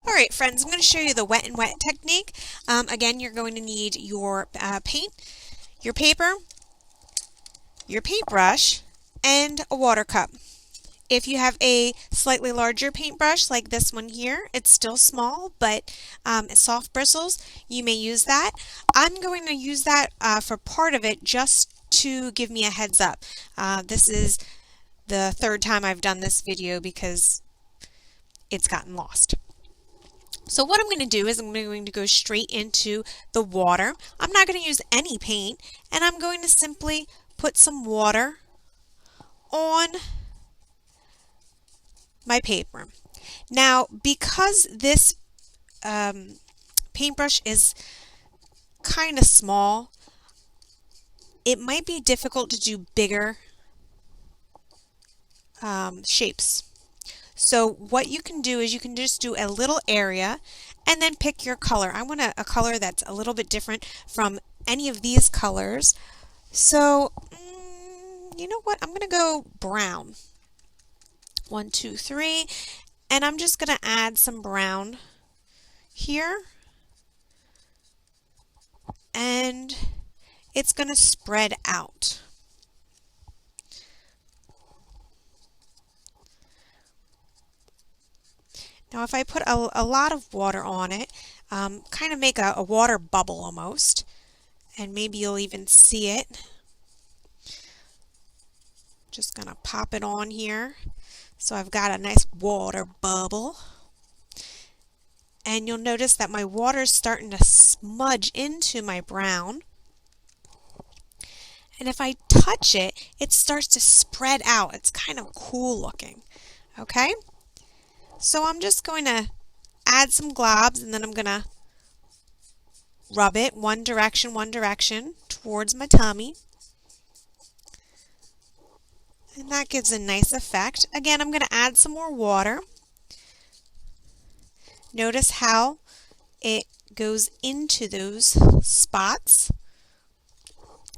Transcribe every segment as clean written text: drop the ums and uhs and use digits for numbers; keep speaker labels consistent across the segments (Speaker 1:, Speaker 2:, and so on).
Speaker 1: Alright friends, I'm going to show you the wet and wet technique. Again, you're going to need your paint, your paper, your paintbrush, and a water cup. If you have a slightly larger paintbrush like this one here, it's still small but it's soft bristles, you may use that. I'm going to use that for part of it just to give me a heads up. This is the third time I've done this video because it's gotten lost. So what I'm going to do is I'm going to go straight into the water. I'm not going to use any paint, and I'm going to simply put some water on my paper. Now, because this paintbrush is kind of small, it might be difficult to do bigger shapes. So what you can do is you can just do a little area and then pick your color. I want a color that's a little bit different from any of these colors. So you know what? I'm going to go brown. 1, 2, 3. And I'm just going to add some brown here. And it's going to spread out. Now if I put a lot of water on it, kind of make a water bubble almost, and maybe you'll even see it. Just going to pop it on here. So I've got a nice water bubble. And you'll notice that my water is starting to smudge into my brown. And if I touch it, it starts to spread out. It's kind of cool looking. Okay? So I'm just going to add some globs, and then I'm going to rub it one direction towards my tummy. And that gives a nice effect. Again, I'm going to add some more water. Notice how it goes into those spots.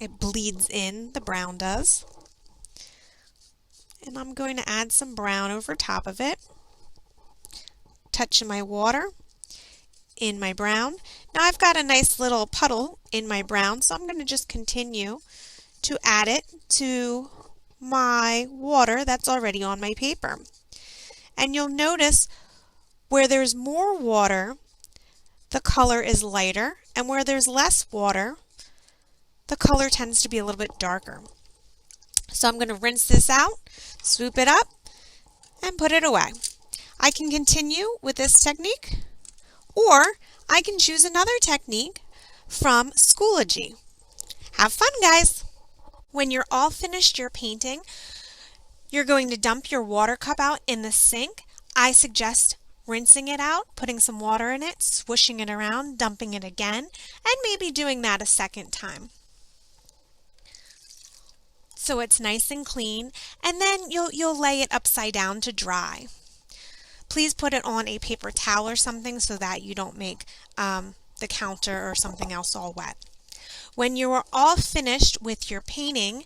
Speaker 1: It bleeds in, the brown does. And I'm going to add some brown over top of it. Touch my water in my brown. Now I've got a nice little puddle in my brown, so I'm going to just continue to add it to my water that's already on my paper. And you'll notice where there's more water, the color is lighter, and where there's less water, the color tends to be a little bit darker. So I'm going to rinse this out, swoop it up, and put it away. I can continue with this technique, or I can choose another technique from Schoology. Have fun, guys! When you're all finished your painting, you're going to dump your water cup out in the sink. I suggest rinsing it out, putting some water in it, swooshing it around, dumping it again, and maybe doing that a second time. So it's nice and clean, and then you'll lay it upside down to dry. Please put it on a paper towel or something so that you don't make the counter or something else all wet. When you are all finished with your painting,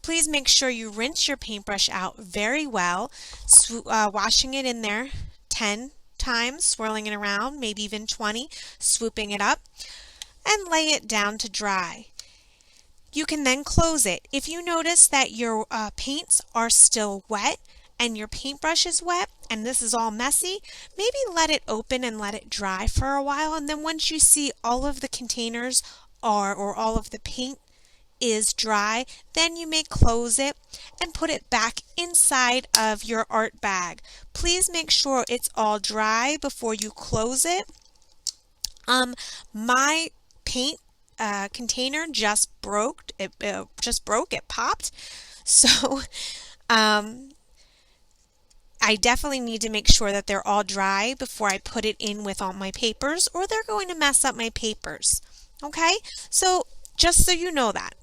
Speaker 1: please make sure you rinse your paintbrush out very well, washing it in there 10 times, swirling it around, maybe even 20, swooping it up, and lay it down to dry. You can then close it. If you notice that your paints are still wet, and your paintbrush is wet and this is all messy, maybe let it open and let it dry for a while, and then once you see all of the containers or all of the paint is dry, then you may close it and put it back inside of your art bag. Please make sure it's all dry before you close it. My paint container just broke. It popped. So I definitely need to make sure that they're all dry before I put it in with all my papers, or they're going to mess up my papers. Okay? So just so you know that.